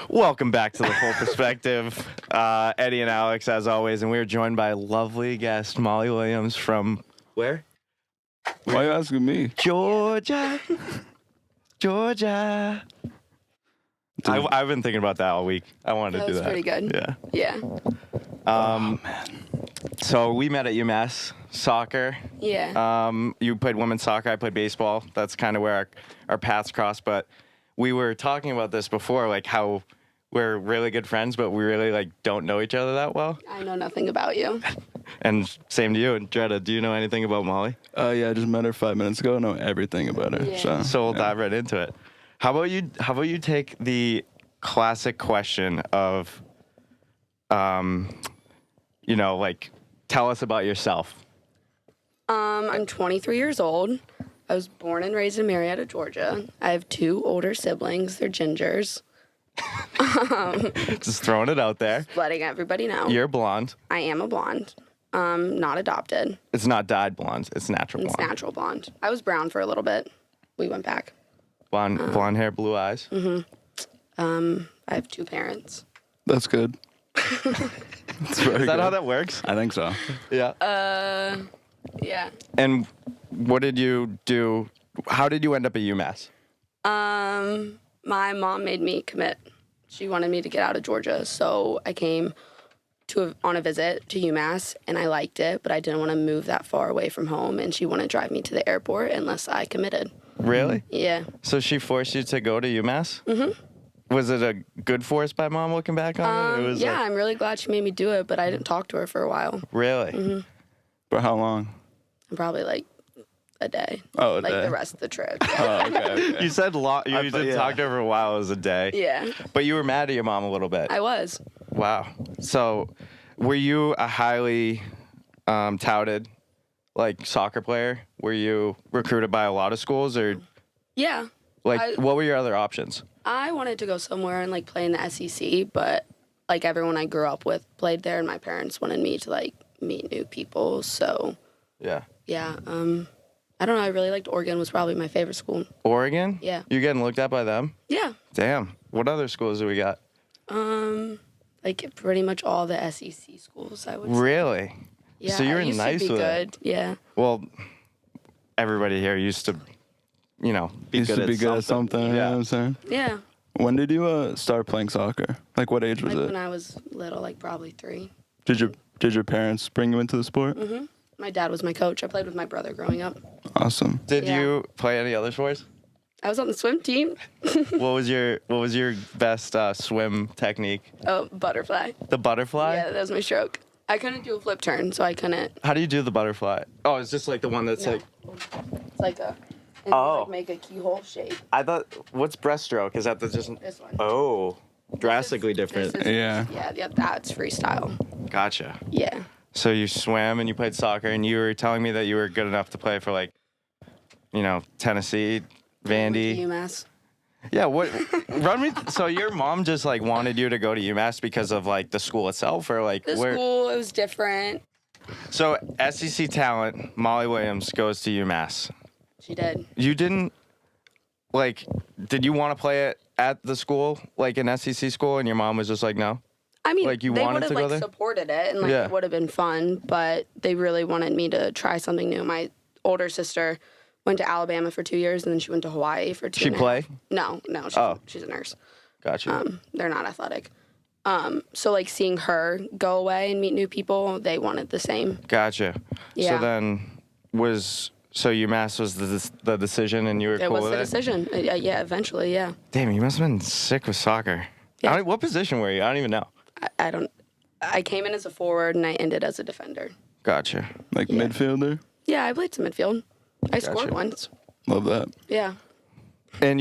Welcome back to the Full Perspective. Eddie and Alex, as always, and we're joined by a lovely guest, Mollie Williams from where? Why are you asking me? Georgia. Georgia. I've been thinking about that all week. I wanted to do that. That was pretty good. Yeah. Yeah. Man. So we met at UMass soccer. Yeah. You played women's soccer. I played baseball. That's kind of where our paths crossed. But we were talking about this before, like how we're really good friends, but we really don't know each other that well. I know nothing about you. And same to you. And Dretta, do you know anything about Mollie? Yeah, I just met her 5 minutes ago. I know everything about her. Yeah. So we'll dive right into it. How about you take the classic question of, tell us about yourself. I'm 23 years old. I was born and raised in Marietta, Georgia. I have 2 older siblings. They're gingers. Just throwing it out there. Letting everybody know. You're blonde. I am a blonde. Not adopted. It's not dyed blonde. It's natural blonde. It's natural blonde. I was brown for a little bit. We went back. Blonde hair, blue eyes. Mm-hmm. I have 2 parents. That's good. Is that how that works? I think so. Yeah. Yeah. And what did you do? How did you end up at UMass? My mom made me commit. She wanted me to get out of Georgia, so I came on a visit to UMass, and I liked it, but I didn't want to move that far away from home, and she wouldn't drive me to the airport unless I committed. Really? Yeah. So she forced you to go to UMass? Mm-hmm. Was it a good force by mom looking back on it? Yeah, I'm really glad she made me do it, but I didn't talk to her for a while. Really? Mm-hmm. For how long? Probably a day. Oh, a day. The rest of the trip. Oh, okay. You said you did talk to her for a while. It was a day. Yeah. But you were mad at your mom a little bit. I was. Wow. So were you a highly touted soccer player? Were you recruited by a lot of schools or Yeah. what were your other options? I wanted to go somewhere and play in the SEC, but everyone I grew up with played there, and my parents wanted me to meet new people. So Yeah. yeah, I don't know. I really liked Oregon. Was probably my favorite school. Oregon? Yeah. You getting looked at by them? Yeah. Damn. What other schools do we got? Pretty much all the SEC schools, I would say. Really? Yeah. So you were I used nice to be with good. it. Yeah. Well, everybody here used to, be Used good to be at good at something, you know what I'm saying? Yeah. When did you start playing soccer? What age was it? When I was little, probably 3. Did your parents bring you into the sport? Mm-hmm. My dad was my coach. I played with my brother growing up. Awesome. Did Yeah. you play any other sports? I was on the swim team. What was your best swim technique? Oh, butterfly. The butterfly? Yeah, that was my stroke. I couldn't do a flip turn, so I couldn't. How do you do the butterfly? Oh, it's just the one that's No. It's like a. And Oh. make a keyhole shape. I thought, what's breaststroke? Is that just... This one. Oh, drastically different. This is- Yeah. Yeah, that's freestyle. Gotcha. Yeah. So you swam and you played soccer, and you were telling me that you were good enough to play for Tennessee, Vandy. UMass. Yeah, what? Run me. So your mom just wanted you to go to UMass because of the school itself, or The where? school, it was different. So SEC talent, Mollie Williams goes to UMass. She did. You didn't did you want to play it at the school, an SEC school, and your mom was just no? I mean, You they wanted would to go have there? supported it, and Yeah. it would have been fun. But they really wanted me to try something new. My older sister went to Alabama for 2 years, and then she went to Hawaii for 2. She play? No. She's a nurse. Gotcha. They're not athletic. So seeing her go away and meet new people, they wanted the same. Gotcha. Yeah. So then UMass was the decision, and you were It cool was with the it? decision. Yeah, eventually, yeah. Damn, you must have been sick with soccer. Yeah. What position were you? I don't even know. I came in as a forward and I ended as a defender. Gotcha. Midfielder? Yeah, I played some midfield. I scored Gotcha. once. Love that. Yeah. And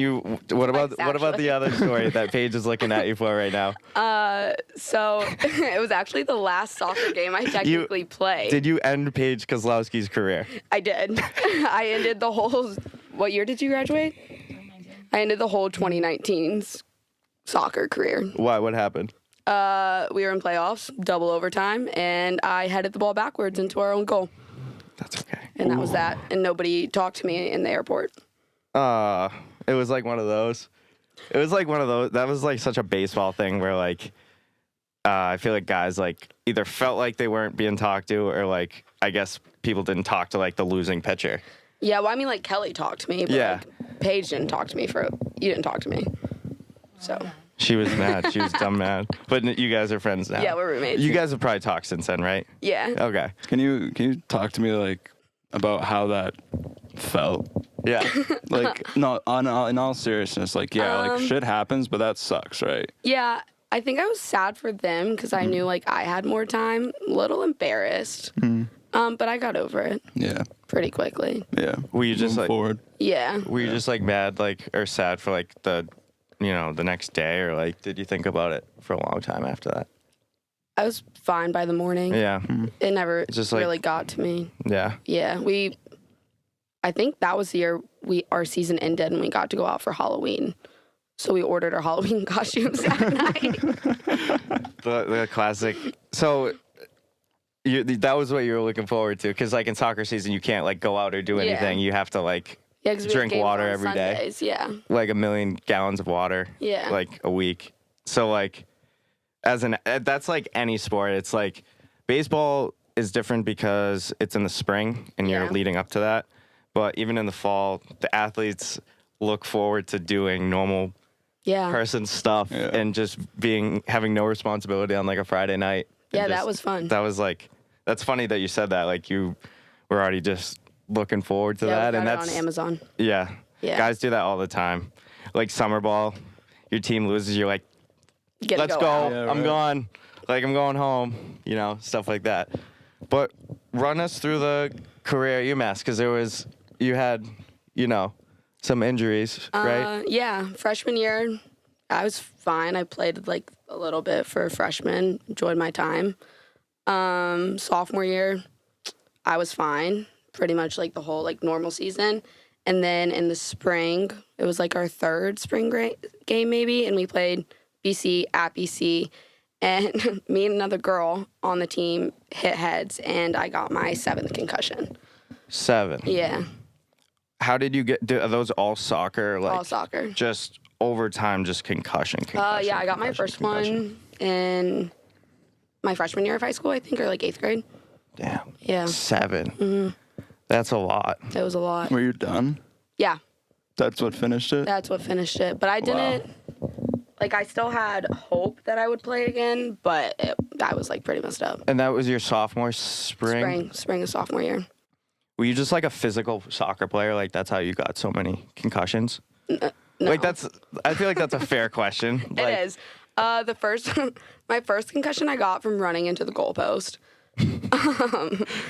what about actually. the other story that Paige is looking at you for right now? So it was actually the last soccer game I technically played. Did you end Paige Kozlowski's career? I did. I ended the whole. What year did you graduate? I ended the whole 2019's soccer career. Why? What happened? We were in playoffs, double overtime, and I headed the ball backwards into our own goal. That's okay. And that was that. And nobody talked to me in the airport. It was one of those. It was like one of those. That was like such a baseball thing where like I feel like guys like either felt like they weren't being talked to or like I guess people didn't talk to like the losing pitcher. Yeah, well, I mean, like Kelly talked to me, but Yeah. like, Paige didn't talk to me you didn't talk to me. So. She was mad. She was dumb mad. But you guys are friends now. Yeah, we're roommates. You guys have probably talked since then, right? Yeah. Okay. Can you talk to me like about how that felt? Yeah. Like, no, in all seriousness, like, yeah, like shit happens, but that sucks, right? Yeah, I think I was sad for them because I knew like I had more time. A little embarrassed, but I got over it Yeah. pretty quickly. Yeah. Were you just Moving like forward? Yeah. Were you just like mad like or sad for like the the next day or like did you think about it for a long time after that? I was fine by the morning. Yeah. It never just like- really got to me. Yeah. Yeah, I think that was the year our season ended and we got to go out for Halloween. So we ordered our Halloween costumes that night. The classic. So that was what you were looking forward to because like in soccer season you can't like go out or do anything. You have to like Yeah, 'cause we had drink games water on every day. Sundays, Yeah. like 1 million gallons of water. Yeah. Like a week. So like that's like any sport. It's like baseball is different because it's in the spring and you're Yeah. leading up to that. But even in the fall, the athletes look forward to doing normal Yeah. person stuff Yeah. and just having no responsibility on like a Friday night. And Yeah, that just- was fun. That was like that's funny that you said that. Like you were already just looking forward to Yeah, that. we And got it that's on Amazon. yeah. Yeah. Guys do that all the time. Like summer ball, your team loses, you're like, Get to let's go. out. Yeah, I'm right. gone. Like I'm going home. Stuff like that. But run us through the career at UMass because you had some injuries, right? Yeah, freshman year, I was fine. I played like a little bit for freshman, enjoyed my time. Sophomore year, I was fine, pretty much like the whole like normal season. And then in the spring, it was like our third spring game maybe, and we played BC at BC. And me and another girl on the team hit heads, and I got my 7th concussion. 7. Yeah, How did you are those all soccer? Like all soccer. just overtime, just concussion. Yeah, I got my first one in my freshman year of high school, I think, or like 8th grade. Damn. Yeah, 7. That's a lot. it was a lot. Were you done? Yeah, That's what finished it? that's what finished it. But I didn't, like, I still had hope that I would play again, but I was like pretty messed up. And that was your sophomore spring? Spring of sophomore year. Were you just like a physical soccer player? Like that's how you got so many concussions? No. Like I feel like that's a fair question. Like, It is. My first concussion I got from running into the goalpost.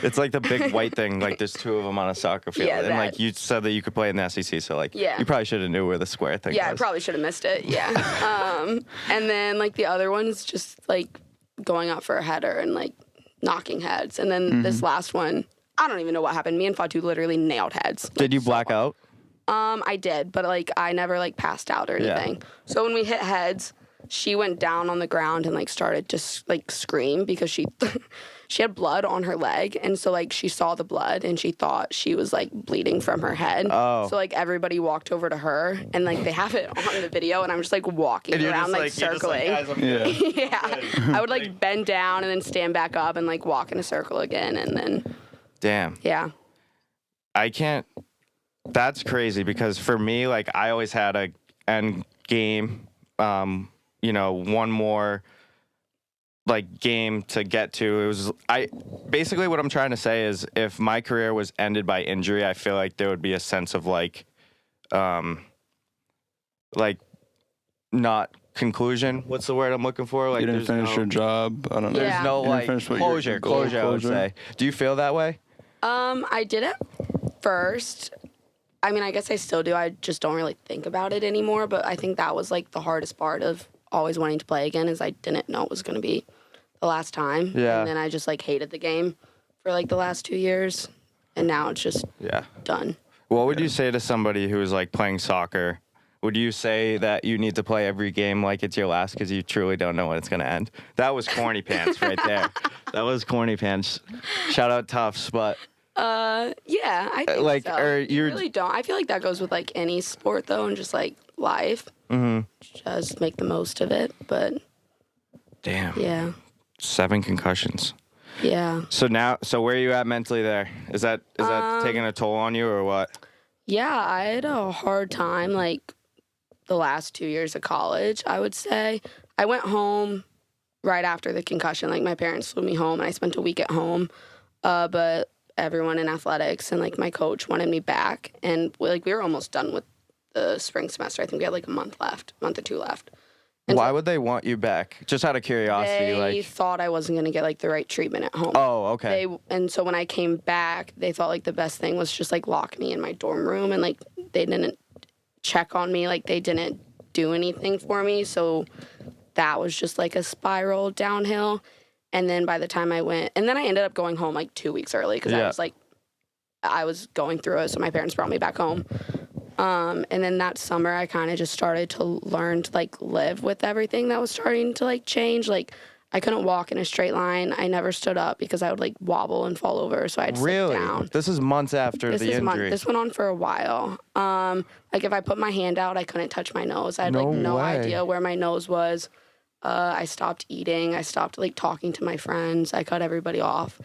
It's like the big white thing. Like there's 2 of them on a soccer field, Yeah, and that. like you said that you could play in the SEC, so like Yeah. you probably should have knew where the square thing Yeah, I was. probably should have missed it. Yeah. And then like the other one's just like going up for a header and like knocking heads. And then this last one, I don't even know what happened. Me and Fatu literally nailed heads. Did you black out? I did, but like I never like passed out or Yeah. anything. So when we hit heads, she went down on the ground and like started just like scream because she she had blood on her leg, and so like she saw the blood and she thought she was like bleeding from her head. Oh. So like everybody walked over to her and like they have it on the video, and I'm just like walking And you're around just like you're just circling. guys, I'm Yeah. good. Yeah, I would like bend down and then stand back up and like walk in a circle again, and then Damn. yeah. I can't. That's crazy because for me, like I always had a end game. One more like game to get to. It was basically what I'm trying to say is if my career was ended by injury, I feel like there would be a sense of like not conclusion. What's the word I'm looking for? Like You didn't there's finish your job. I don't know. Yeah. There's no You didn't like finish what your closure. goal- Closure, I would say. Do you feel that way? I did it first. I mean, I guess I still do. I just don't really think about it anymore. But I think that was like the hardest part of always wanting to play again is I didn't know it was going to be the last time. Yeah. And then I just like hated the game for like the last 2 years. And now it's just Yeah. done. What would you say to somebody who's like playing soccer? Would you say that you need to play every game like it's your last because you truly don't know when it's going to end? That was corny pants right there. That was corny pants. Shout out Tufts, but Yeah, I think Like, so. or You you're really don't. I feel like that goes with like any sport though, and just like life. Mhm. Just make the most of it. But Damn. yeah, 7 concussions. yeah, So where are you at mentally there? Is that taking a toll on you or what? yeah. I had a hard time like the last 2 years of college. I would say I went home right after the concussion. Like my parents flew me home, and I spent a week at home. But everyone in athletics and like my coach wanted me back, and we were almost done with the spring semester. I think we had like a month or two left. And Why so would they want you back? Just out of curiosity, they thought I wasn't gonna get like the right treatment at home. Oh, okay. And so when I came back, they thought like the best thing was just like lock me in my dorm room, and like they didn't check on me, like they didn't do anything for me. So that was just like a spiral downhill. And then by the time I went, and then I ended up going home like 2 weeks early because I was going through it. So my parents brought me back home. And then that summer I kind of just started to learn to like live with everything that was starting to like change. Like I couldn't walk in a straight line. I never stood up because I would like wobble and fall over. So I'd sit down. This is months after the injury. This went on for a while. Like if I put my hand out, I couldn't touch my nose. I had No like no way. idea where my nose was. I stopped eating. I stopped like talking to my friends. I cut everybody off,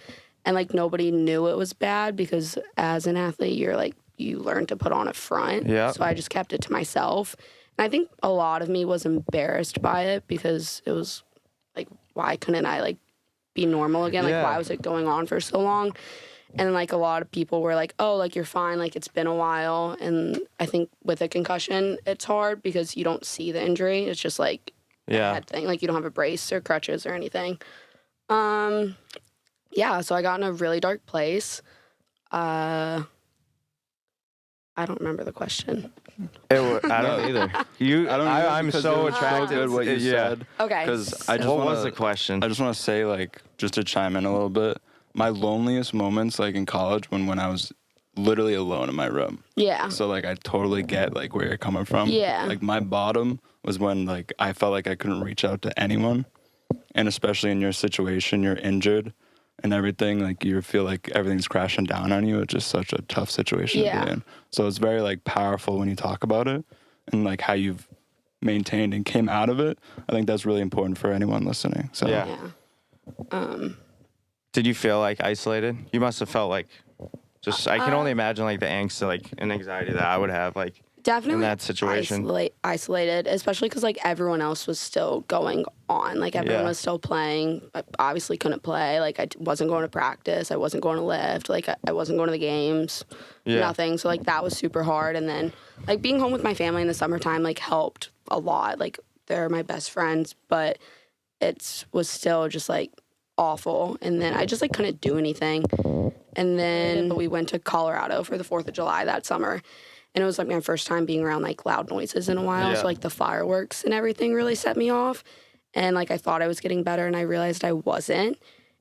and like nobody knew it was bad because as an athlete, you learn to put on a front. Yeah. So I just kept it to myself, and I think a lot of me was embarrassed by it because it was like, why couldn't I like be normal again? Like why was it going on for so long? And like a lot of people were like, oh, like you're fine, like it's been a while. And I think with a concussion, it's hard because you don't see the injury. It's just like head thing. Like you don't have a brace or crutches or anything. Yeah, so I got in a really dark place. I don't remember the question. I don't either. I'm so attracted to what you said. Okay. Because What was the question? I just want to say, like, just to chime in a little bit, my loneliest moments, like in college, when I was literally alone in my room. Yeah. So like I totally get like where you're coming from. Yeah. Like my bottom was when like I felt like I couldn't reach out to anyone, and especially in your situation, you're injured and everything. Like you feel like everything's crashing down on you. It's just such a tough situation to be in. So it's very like powerful when you talk about it and like how you've maintained and came out of it. I think that's really important for anyone listening. So Did you feel like isolated? You must have felt like I can only imagine like the angst like and anxiety that I would have like definitely in that situation. Isolated, especially because like everyone else was still going on. Like everyone was still playing. I obviously couldn't play. Like I wasn't going to practice. I wasn't going to lift. Like I wasn't going to the games. Nothing. So like that was super hard. And then like being home with my family in the summertime like helped a lot. Like they're my best friends, but it was still just like awful. And then I just like couldn't do anything. And then we went to Colorado for the 4th of July that summer. And it was like my first time being around like loud noises in a while. So like the fireworks and everything really set me off. And like I thought I was getting better and I realized I wasn't.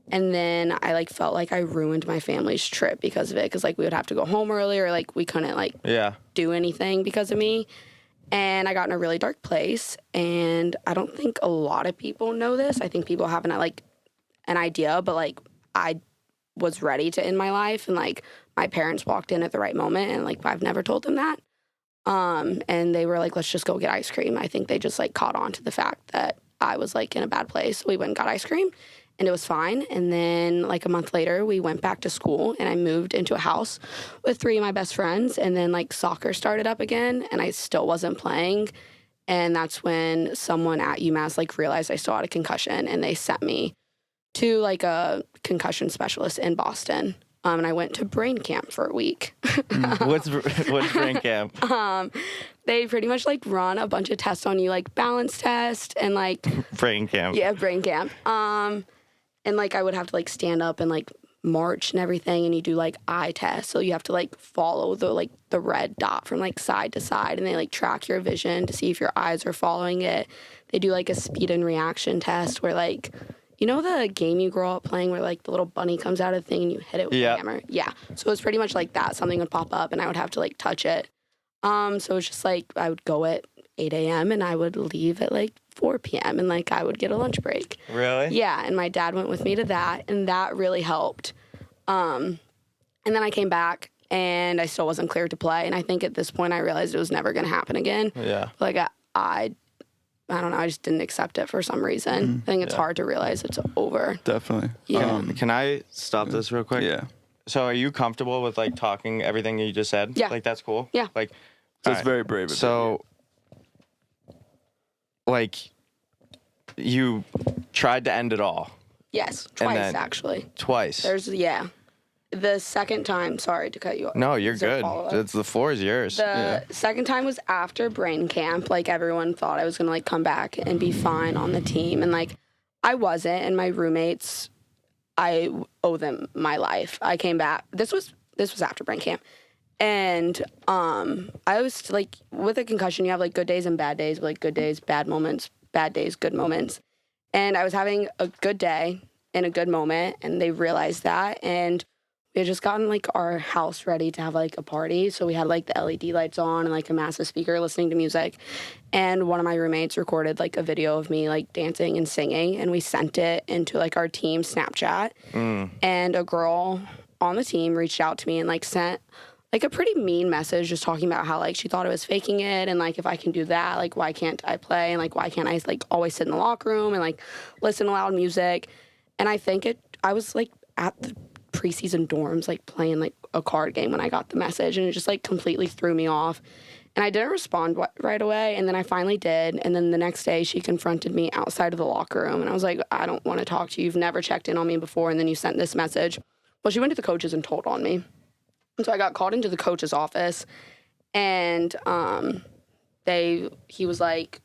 And then I like felt like I ruined my family's trip because of it. Because like we would have to go home earlier. Like we couldn't like do anything because of me. And I got in a really dark place. And I don't think a lot of people know this. I think people have an idea, but like I was ready to end my life, and like my parents walked in at the right moment, and like I've never told them that. And they were like, let's just go get ice cream. I think they just like caught on to the fact that I was like in a bad place. We went and got ice cream and it was fine. And then like a month later we went back to school and I moved into a house with 3 of my best friends, and then like soccer started up again and I still wasn't playing. And that's when someone at UMass like realized I still had a concussion, and they sent me to like a concussion specialist in Boston. And I went to brain camp for a week. What's brain camp? They pretty much like run a bunch of tests on you, like balance test and like brain camp. Yeah, brain camp. And like I would have to like stand up and like march and everything, and you do like eye tests. So you have to like follow the red dot from like side to side, and they like track your vision to see if your eyes are following it. They do like a speed and reaction test where like, you know the game you grow up playing where like the little bunny comes out of the thing and you hit it with a hammer? Yeah. So it was pretty much like that. Something would pop up and I would have to like touch it. So it was just like I would go at 8 a.m. and I would leave at like 4 p.m. and like I would get a lunch break. Really? Yeah. And my dad went with me to that, and that really helped. And then I came back, and I still wasn't cleared to play. And I think at this point I realized it was never going to happen again. Yeah. Like I don't know. I just didn't accept it for some reason. I think it's hard to realize it's over. Definitely. Yeah. Can I stop this real quick? Yeah. So are you comfortable with like talking everything you just said? Yeah. Like that's cool? Yeah. Like That's alright. very brave. So like you tried to end it all Yes, And twice then- actually. twice. The second time, sorry to cut you off. No, you're Is there a good. follow-up? The floor is yours. The second time was after brain camp. Like everyone thought I was gonna like come back and be fine on the team, and like I wasn't. And my roommates, I owe them my life. I came back. This was after brain camp, and I was like, with a concussion, you have like good days and bad days. Like good days, bad moments. Bad days, good moments. And I was having a good day and a good moment, and they realized that, and we had just gotten like our house ready to have like a party. So we had like the LED lights on and like a massive speaker listening to music. And one of my roommates recorded like a video of me like dancing and singing, and we sent it into like our team Snapchat. And a girl on the team reached out to me and like sent like a pretty mean message just talking about how like she thought I was faking it, and like if I can do that, like why can't I play, and like why can't I like always sit in the locker room and like listen to loud music. And I think I was like at the preseason dorms like playing like a card game when I got the message, and it just like completely threw me off. And I didn't respond right away, and then I finally did. And then the next day she confronted me outside of the locker room, and I was like, I don't want to talk to you. You've never checked in on me before, and then you sent this message. Well, she went to the coaches and told on me. And so I got called into the coach's office, and he was like,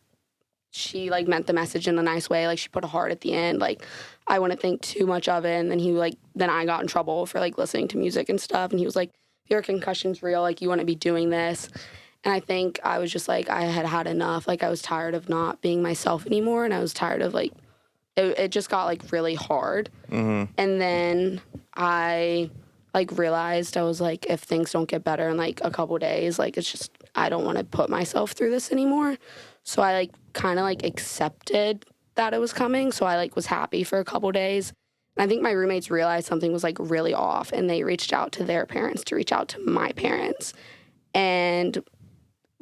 she like meant the message in a nice way. Like she put a heart at the end. Like I wouldn't think too much of it. And then then I got in trouble for like listening to music and stuff. And he was like, your concussion's real. Like you want to be doing this. And I think I was just like, I had had enough. Like I was tired of not being myself anymore. And I was tired of like, it just got like really hard. And then I like realized, I was like, if things don't get better in like a couple days, like it's just, I don't want to put myself through this anymore. So I like kind of like accepted that it was coming. So I like was happy for a couple days. And I think my roommates realized something was like really off, and they reached out to their parents to reach out to my parents. And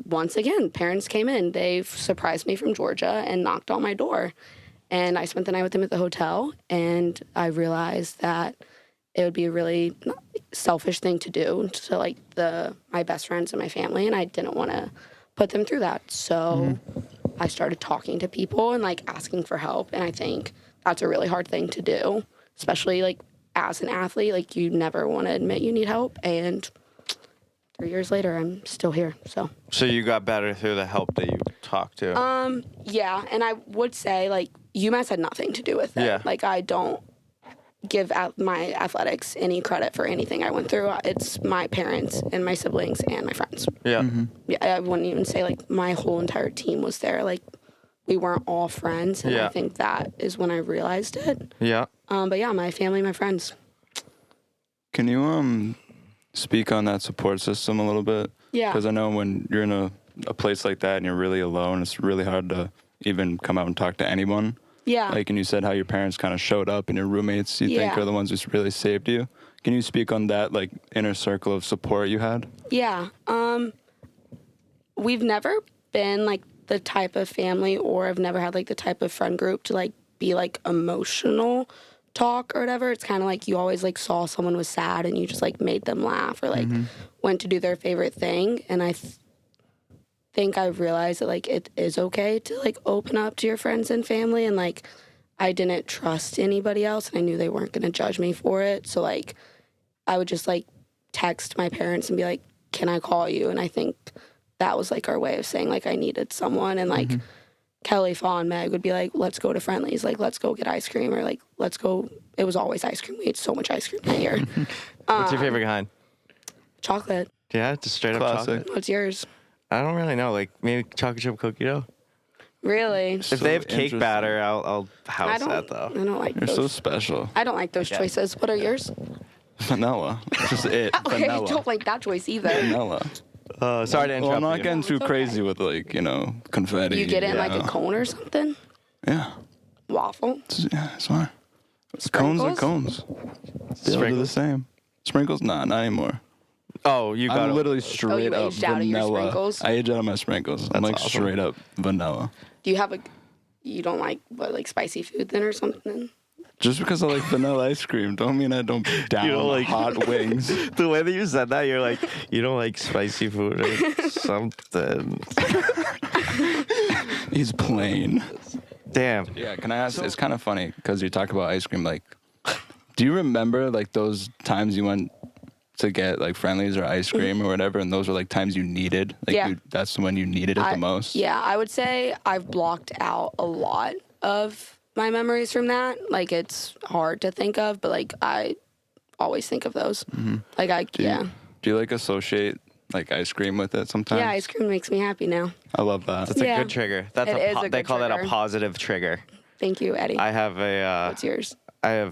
once again, parents came in. They surprised me from Georgia and knocked on my door. And I spent the night with them at the hotel, and I realized that it would be a really selfish thing to do to like my best friends and my family, and I didn't want to put them through that. So I started talking to people and like asking for help, and I think that's a really hard thing to do, especially like as an athlete. Like you never want to admit you need help, and 3 years later I'm still here. So you got better through the help that you talked to. yeah, and I would say like UMass had nothing to do with it. Yeah. Like I don't give my athletics any credit for anything I went through. It's my parents and my siblings and my friends. Yeah. Yeah, I wouldn't even say like my whole entire team was there. Like we weren't all friends, and I think that is when I realized it. Yeah. But yeah, my family, my friends. Can you speak on that support system a little bit? Yeah. Because I know when you're in a place like that and you're really alone, it's really hard to even come out and talk to anyone. Yeah. Like, and you said how your parents kind of showed up, and your roommates you think are the ones who really saved you. Can you speak on that, like, inner circle of support you had? Yeah. We've never been like the type of family, or I've never had like the type of friend group to like be like emotional talk or whatever. It's kind of like you always like saw someone was sad and you just like made them laugh, or like went to do their favorite thing. And I think I've realized that like it is okay to like open up to your friends and family, and like I didn't trust anybody else, and I knew they weren't going to judge me for it. So like I would just like text my parents and be like, can I call you? And I think that was like our way of saying like I needed someone. And like Kelly, Fawn, Meg would be like, let's go to Friendly's, like let's go get ice cream, or like let's go. It was always ice cream. We ate so much ice cream that year. What's your favorite kind? Chocolate. Yeah, just straight up Classic. chocolate. What's yours? I don't really know. Like maybe chocolate chip cookie dough. Really? If they have cake interesting. batter, I'll I house don't. that though. I don't like You're those. so special. I don't like those choices. What are yours? Vanilla. Just it. Okay, I Vanilla. don't like that choice either. Vanilla. Sorry to interrupt Well, I'm not you. getting too It's okay. crazy with, like, confetti. You get it in like a know. cone or something? Yeah. Waffle? It's fine. Cones are Sprinkles? cones. They all do the same. Sprinkles? Nah, not anymore. Oh, you got I'm it. literally straight up aged out of your vanilla. sprinkles? I age out of my sprinkles. I'm That's like awesome. straight up vanilla. Do you have you don't like, spicy food then or something? Just because I like vanilla ice cream don't mean I don't down like- hot wings. The way that you said that, you're like, you don't like spicy food or something. He's plain. Damn. Yeah, can I ask? It's kind of funny because you talk about ice cream. Like, do you remember like those times you went to get like Friendlies or ice cream or whatever, and those were like times you needed? Like, Yeah. that's when you needed it the most. Yeah, I would say I've blocked out a lot of my memories from that. Like, it's hard to think of, but like I always think of those. Like Do you like associate like ice cream with it sometimes? Yeah, ice cream makes me happy now. I love that. That's Yeah. a good trigger. That's It is a they good call that a trigger. positive trigger. Thank you, Eddie. I have What's yours? I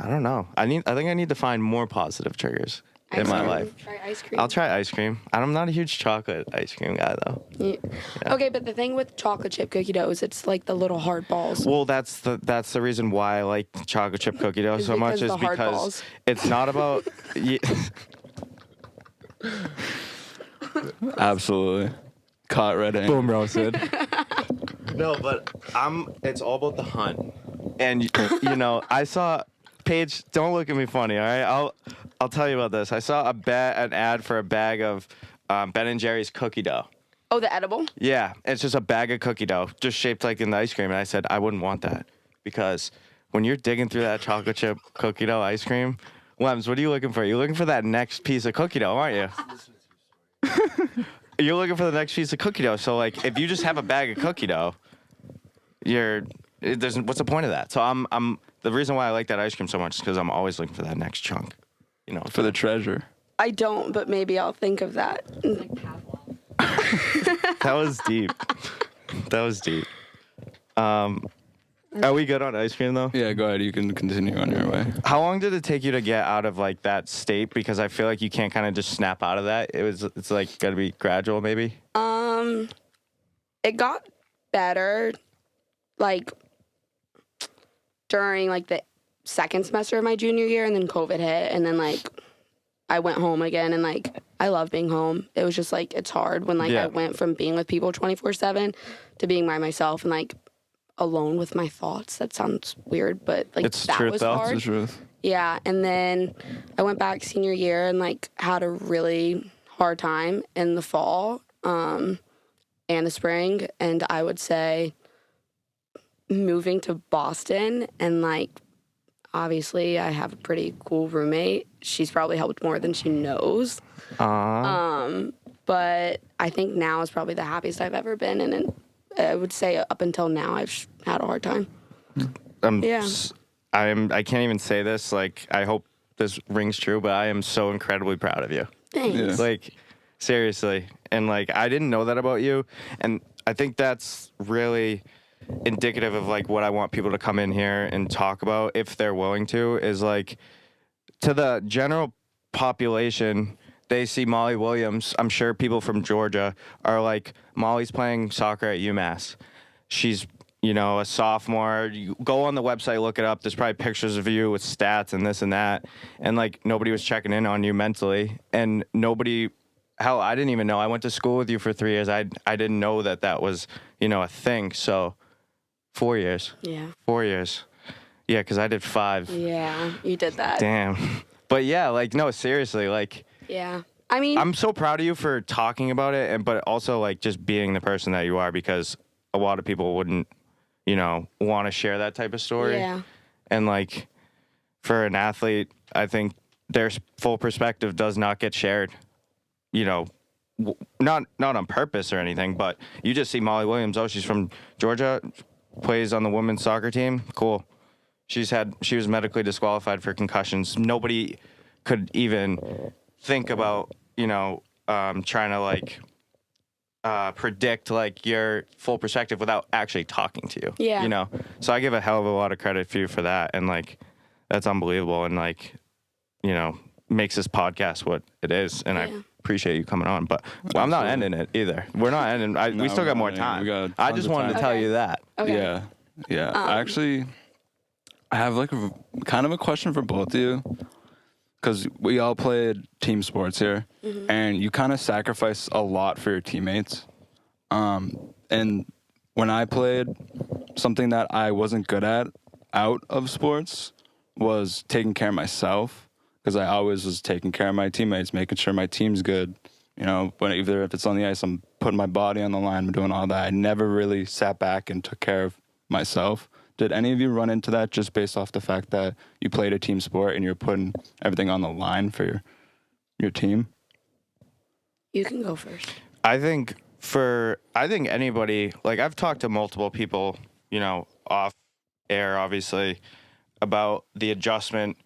don't know. I think I need to find more positive triggers in Ice my cream. life. Try ice cream. I'll try ice cream. I'm not a huge chocolate ice cream guy though. Yeah. Okay, but the thing with chocolate chip cookie doughs, it's like the little hard balls. Well, that's the reason why I like chocolate chip cookie dough Is so much because is the hard because balls. it's not about Absolutely. Caught red-handed. Boom roasted. No, but it's all about the hunt. And you know, I saw Paige, don't look at me funny, all right? I'll tell you about this. I saw an ad for a bag of Ben and Jerry's cookie dough. Oh, the edible? Yeah, it's just a bag of cookie dough, just shaped like in the ice cream. And I said, I wouldn't want that because when you're digging through that chocolate chip cookie dough ice cream, Lems, what are you looking for? You're looking for that next piece of cookie dough, aren't you? You're looking for the next piece of cookie dough. So like, if you just have a bag of cookie dough, what's the point of that? So I'm the reason why I like that ice cream so much is because I'm always looking for that next chunk. You know, For the treasure. I don't, but maybe I'll think of that. that was deep. That was deep. Are we good on ice cream though? Yeah, go ahead. You can continue on your way. How long did it take you to get out of like that state? Because I feel like you can't kind of just snap out of that. It's like got to be gradual, maybe. It got better, like during like the second semester of my junior year, and then COVID hit, and then like I went home again, and like I love being home. It was just like it's hard when like Yeah. I went from being with people 24/7 to being by myself and like alone with my thoughts. That sounds weird, but like It's that truth, was though. That's hard. the truth. Yeah, and then I went back senior year and like had a really hard time in the fall and the spring, and I would say moving to Boston and like obviously I have a pretty cool roommate. She's probably helped more than she knows. But I think now is probably the happiest I've ever been, and I would say up until now I've had a hard time. Yeah. I can't even say this. Like, I hope this rings true, but I am so incredibly proud of you. Thanks. Yeah. Like, seriously. And like, I didn't know that about you. And I think that's really indicative of like what I want people to come in here and talk about if they're willing to, is like to the general population, they see Mollie Williams. I'm sure people from Georgia are like, Mollie's playing soccer at UMass. She's, you know, a sophomore. You go on the website, look it up. There's probably pictures of you with stats and this and that. And like nobody was checking in on you mentally. And nobody, hell, I didn't even know. I went to school with you for 3 years. I didn't know that was, you know, a thing. So 4 years. Yeah. 4 years. Yeah, because I did 5. Yeah, you did that. Damn. But yeah, like, no, seriously, like, Yeah. I mean, I'm so proud of you for talking about it, but also like just being the person that you are, because a lot of people wouldn't, you know, want to share that type of story. yeah. And like for an athlete, I think their full perspective does not get shared, you know, not on purpose or anything, but you just see Mollie Williams. Oh, she's from Georgia, plays on the women's soccer team. Cool. She was medically disqualified for concussions. Nobody could even think about, you know, trying to like predict like your full perspective without actually talking to you. Yeah. You know, so I give a hell of a lot of credit for you for that, and like that's unbelievable, and like, you know, makes this podcast what it is, and I appreciate you coming on. But I'm not ending it either. We're not ending. We still got more time. We got I tons just of wanted to time. tell Okay. you that. Okay. Yeah. Actually, I have like kind of a question for both of you, because we all played team sports here, and you kind of sacrifice a lot for your teammates. And when I played, something that I wasn't good at out of sports was taking care of myself, because I always was taking care of my teammates, making sure my team's good. You know, either if it's on the ice, I'm putting my body on the line, I'm doing all that. I never really sat back and took care of myself. Did any of you run into that just based off the fact that you played a team sport and you're putting everything on the line for your team? You can go first. I think anybody, like I've talked to multiple people, you know, off air, obviously, about the adjustment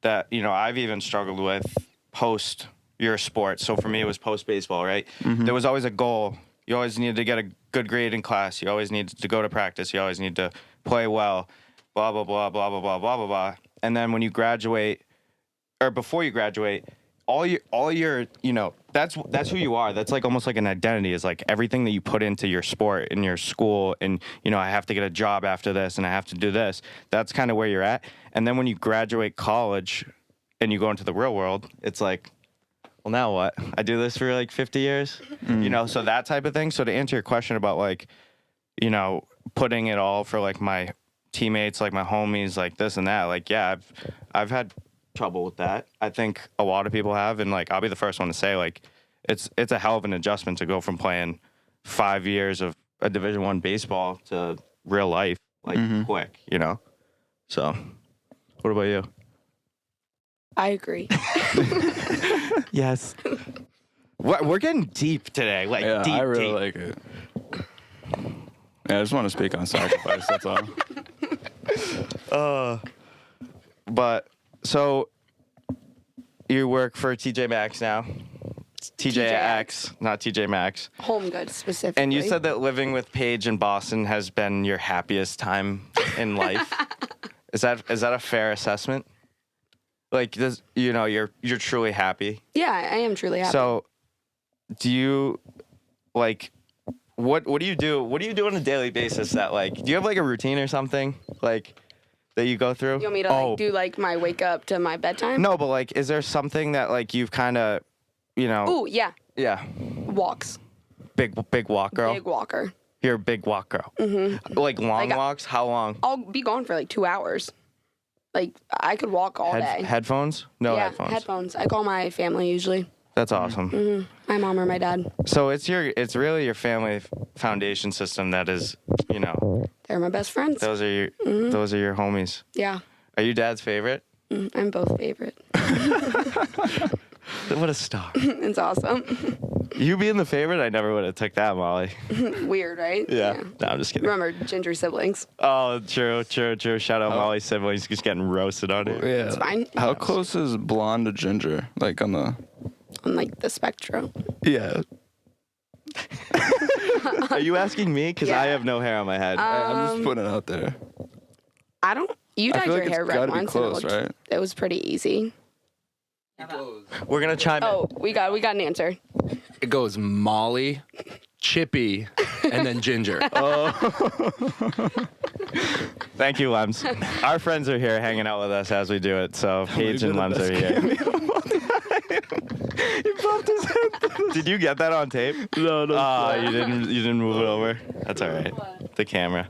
that, you know, I've even struggled with post your sport. So for me, it was post baseball, right? There was always a goal. You always needed to get a good grade in class. You always needed to go to practice. You always need to play well, blah, blah, blah, blah, blah, blah, blah, blah, blah. And then when you graduate, or before you graduate, all your, you know, that's who you are. That's like almost like an identity, is like everything that you put into your sport, in your school, and, you know, I have to get a job after this and I have to do this. That's kind of where you're at. And then when you graduate college and you go into the real world, it's like, well, now what? I do this for like 50 years, you know, so that type of thing. So to answer your question about like, you know, putting it all for like my teammates, like my homies, like this and that, like, yeah, I've had trouble with that. I think a lot of people have, and like I'll be the first one to say, like, it's a hell of an adjustment to go from playing 5 years of a Division I baseball to real life, like quick, you know. So, what about you? I agree. Yes. We're getting deep today, like Yeah, deep. I really deep. like it. Yeah, I just want to speak on sacrifice, that's all. But so you work for TJ Maxx now. It's TJX, not TJ Maxx. Home Goods specifically. And you said that living with Paige in Boston has been your happiest time in life. Is that a fair assessment? Like, does, you know, you're truly happy. Yeah, I am truly happy. So, do you like what do you do? What do you do on a daily basis that, like, do you have like a routine or something like that you go through? You want me to like do like my wake up to my bedtime? No, but like, is there something that like you've kind of, you know? Ooh, yeah. Yeah. Walks. Big walk girl. Big walker. You're a big walk girl. Like long walks? How long? I'll be gone for like 2 hours. Like I could walk all day. Headphones? No yeah, headphones. Headphones. I call my family usually. That's awesome. My mom or my dad. So it's really your family foundation system that is, you know. They're my best friends. Those are your homies. Yeah. Are you dad's favorite? I'm both favorite. What a star. It's awesome. You being the favorite, I never would have took that, Molly. Weird, right? Yeah. No, I'm just kidding. Remember, ginger siblings. Oh, true. Shout out Molly's siblings just getting roasted on it. Yeah. It's fine. How close is blonde to ginger? Like on the... On like the spectrum. Yeah. Are you asking me? Because I have no hair on my head. I'm just putting it out there. I don't. You I dyed feel your like hair it's red gotta be once. close, and right? It was pretty easy. We're going to chime in. Oh, we got an answer. It goes Molly, Chippy, and then Ginger. Thank you, Lems. Our friends are here hanging out with us as we do it, so Paige and Lems are here. He bumped his head. Did you get that on tape? No. You didn't move it over? That's all right. The camera.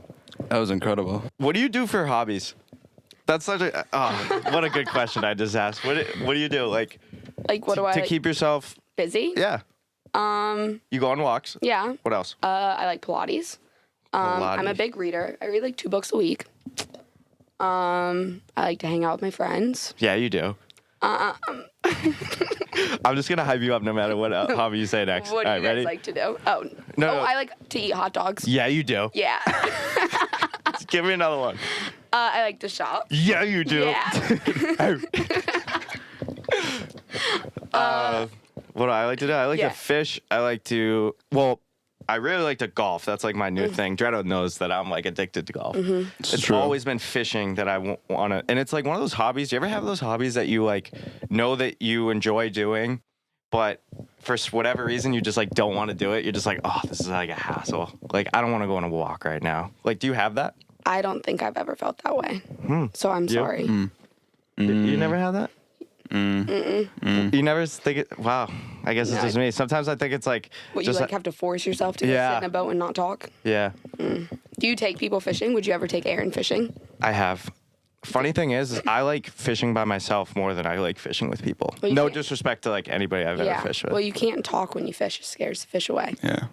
That was incredible. What do you do for hobbies? That's such a what a good question I just asked. What do you do like Like, what do I to like, keep yourself? busy? Yeah. You go on walks. Yeah. What else? I like Pilates. I'm a Pilates. big reader. I read like 2 books a week. I like to hang out with my friends. Yeah, you do. I'm just gonna hype you up no matter what hobby you say next. What do All you right, guys ready? like to do? Oh, No. I like to eat hot dogs. Yeah, you do. Yeah. Give me another one. I like to shop. Yeah, you do. Yeah. What do I like to do? I like Yeah. to fish. I really like to golf. That's like my new thing. Dredo knows that I'm like addicted to golf. It's true. always been fishing that I want to. And it's like one of those hobbies. Do you ever have those hobbies that you like know that you enjoy doing, but for whatever reason you just like don't want to do it? You're just like, oh, this is like a hassle. Like I don't want to go on a walk right now. Like, do you have that? I don't think I've ever felt that way. So I'm sorry. You never had that? You never think it. Wow. I guess it's No. just me. Sometimes I think it's like. What, you just like have to force yourself to go Yeah. sit in a boat and not talk? Yeah, Do you take people fishing? Would you ever take Aaron fishing? I have. Funny thing is I like fishing by myself more than I like fishing with people. Well, you No can't- disrespect to like anybody I've ever fished with. Well, you can't talk when you fish. It scares the fish away. Yeah.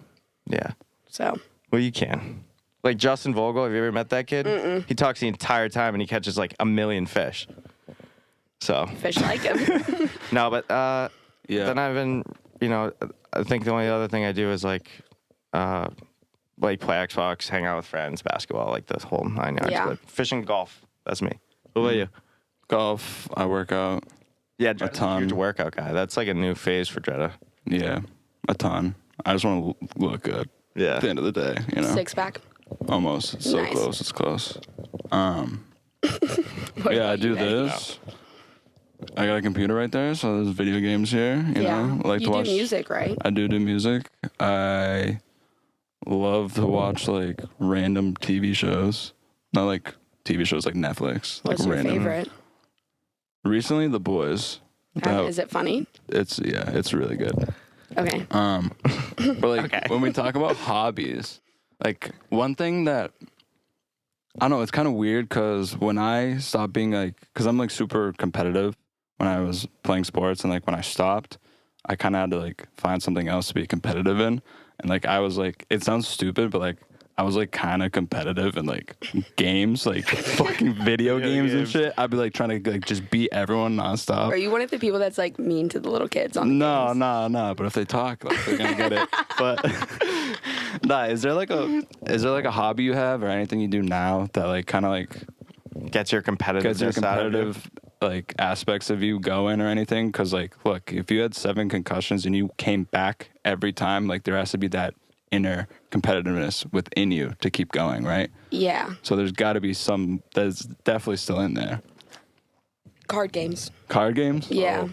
Yeah. So Well, you can. Like Justin Vogel, have you ever met that kid? He talks the entire time and he catches like a million fish. So fish like him. no, but Yeah. then I've been, I think the only other thing I do is like play Xbox, hang out with friends, basketball, like the whole 9 yards. Yeah. But fishing, golf, that's me. What about you? Golf, I work out. Yeah, a ton. Huge workout guy. That's like a new phase for Jetta. Yeah, a ton. I just want to look good Yeah. at the end of the day, you know? 6-pack. Almost. It's so Nice. close. It's close. What Yeah, I about do you, Eddie? this. I got a computer right there, so there's video games here. You Yeah. know, I like you to watch do music, right? I do music. I love to watch like random TV shows. Not like TV shows like Netflix. What's like your random. favorite? Recently, The Boys. That- Is it funny? it's really good. Okay. But like when we talk about hobbies, like one thing that I don't know, it's kind of weird because when I stopped being like, because I'm like super competitive when I was playing sports, and like when I stopped, I kind of had to like find something else to be competitive in, and like I was like, it sounds stupid, but like I was like kind of competitive in like games, like fucking video games and games. shit. I'd be like trying to like just beat everyone nonstop. Are you one of the people that's like mean to the little kids on the No, games? no. But if they talk, like, they're gonna get it. But nah, is there like a hobby you have or anything you do now that like kind of like Gets your competitive. gets your competitive like aspects of you going or anything? Because like, look, if you had 7 concussions and you came back every time, like there has to be that inner competitiveness within you to keep going, right? Yeah. So there's got to be some that's definitely still in there. Card games. Card games? Yeah.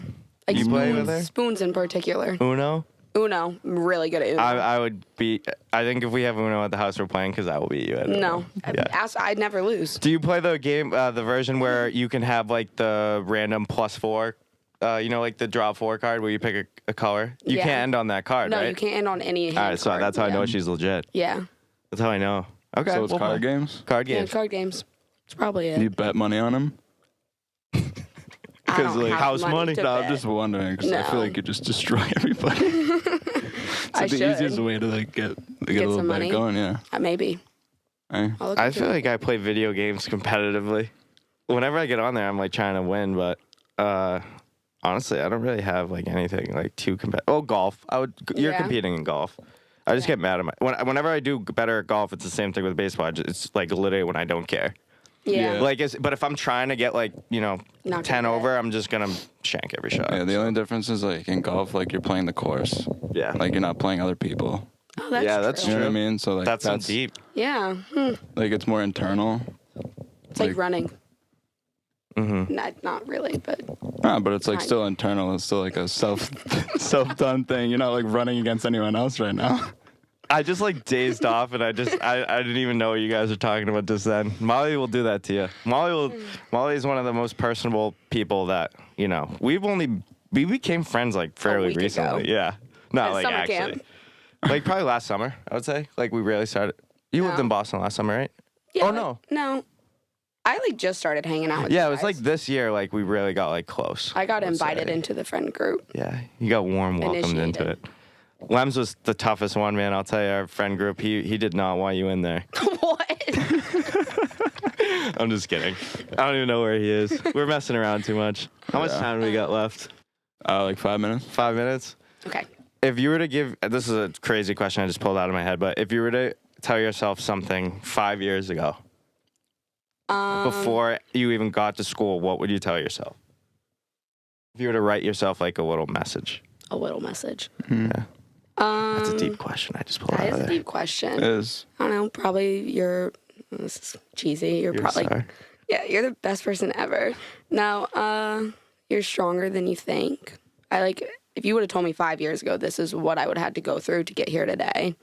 Like You play with her? spoons in particular. Uno? Uno. I'm really good at Uno. I would be. I think if we have Uno at the house, we're playing because I will beat you at Uno. no. Yeah. I'd never lose. Do you play the game, the version where you can have like the random +4? Like the draw 4 card where you pick a color. You Yeah. can't end on that card, No, right? you can't end on any hand All right, so card. that's how I Yeah. know she's legit. Yeah. That's how I know. Okay, So it's we'll card play. games? Card Yeah, games. card games. It's probably it. Do you bet money on them? I because, don't like, have house money? to No, I'm bet. just wondering because I feel No. like you just destroy everybody. It's I the should. easiest way to like get a little some bet money. going. Yeah. Maybe. Hey. I'll look I into feel it. like I play video games competitively. Whenever I get on there, I'm like trying to win, but honestly, I don't really have like anything like too competitive. Oh, golf. You're Yeah. competing in golf. I just Yeah. get mad at whenever I do better at golf. It's the same thing with baseball. It's like literally when I don't care. Yeah. Yeah. But if I'm trying to get like Not 10 gonna over, I'm just gonna shank every shot. Yeah. The only difference is like in golf, like you're playing the course. Yeah. Like you're not playing other people. Oh, that's Yeah, that's true. You know what I True. mean? So like that's so deep. Yeah. Like it's more internal. It's like running. Mm-hmm. Not really, but But it's like Kind still internal. It's still like a self done thing. You're not like running against anyone else right now. I just like dazed off, and I didn't even know what you guys were talking about just then. Molly will do that to you. Molly is one of the most personable people that we became friends like fairly week ago. recently. Yeah, not At like summer actually, camp. like probably last summer. I would say like we really started. You lived No. in Boston last summer, right? yeah, Oh, like- no. no. I like just started hanging out with Yeah, you it was like guys. this year. Like we really got like close. I got would invited say. into the friend group. Yeah, you got warm welcomed into Initiated. it. Lems was the toughest one, man. I'll tell you, our friend group, he did not want you in there. What? I'm just kidding. I don't even know where he is. We're messing around too much. How much Yeah. time do we got left? Like 5 minutes. 5 minutes? Okay. If you were to give, this is a crazy question I just pulled out of my head, but if you were to tell yourself something 5 years ago, before you even got to school, what would you tell yourself? If you were to write yourself like a little message. A little message. Yeah. That's a deep question I just pulled That out is of a there. deep question. Is I don't know. Probably this is cheesy. You're You're a probably star. yeah. You're the best person ever. No, you're stronger than you think. If you would have told me 5 years ago this is what I would have had to go through to get here today,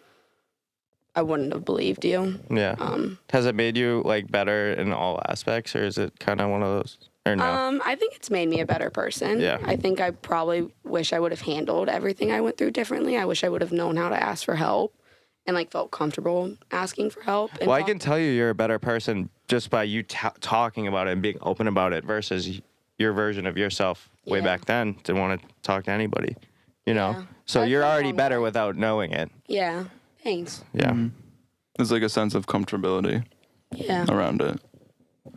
I wouldn't have believed you. Yeah. Has it made you like better in all aspects, or is it kind of one of those? Or no? I think it's made me a better person. Yeah. I think I probably wish I would have handled everything I went through differently. I wish I would have known how to ask for help and like felt comfortable asking for help. And Well, I can tell you you're a better person just by you talking about it and being open about it versus your version of yourself way Yeah. back then didn't want to talk to anybody, you know? Yeah. So I've you're come a already long better way. without knowing it. Yeah. Thanks. Yeah. There's like a sense of comfortability Yeah. around it,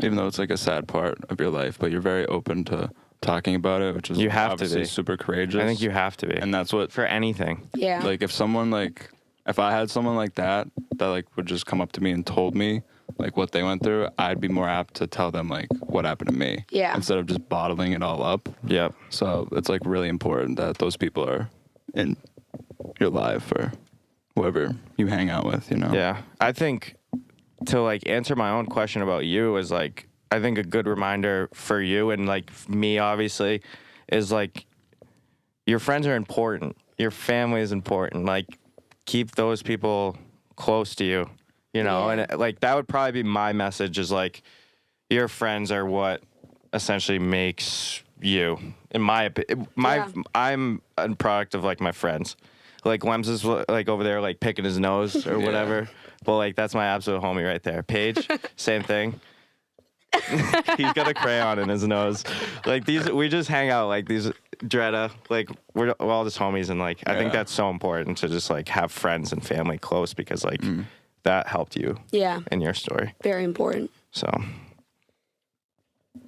even though it's like a sad part of your life. But you're very open to talking about it, which is You have to obviously be. super courageous. I think you have to be. and that's what for anything. Yeah. like if someone like if I had someone like that like would just come up to me and told me like what they went through, I'd be more apt to tell them like what happened to me. Yeah. Instead of just bottling it all up. Yep. So it's like really important that those people are in your life or whoever you hang out with, you know? Yeah. I think to like answer my own question about you is like, I think a good reminder for you and like me, obviously, is like your friends are important. Your family is important. Like keep those people close to you, you know? Yeah. And like that would probably be my message is like your friends are what essentially makes you. In my opinion, Yeah. I'm a product of like my friends. Like Lems is like over there like picking his nose or whatever. But like that's my absolute homie right there. Paige, same thing. He's got a crayon in his nose. Like we just hang out like these Dretta. Like we're all just homies, and like I think Yeah. that's so important to just like have friends and family close because like that helped you Yeah. in your story. Very important. So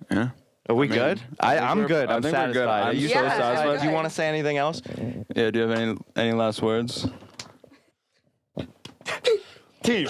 Yeah. are we I mean, good? I think I'm we're- good. I I'm think we're good. satisfied. Are I'm you so satisfied? Do you good. want to say anything else? Yeah, do you have any last words? Team.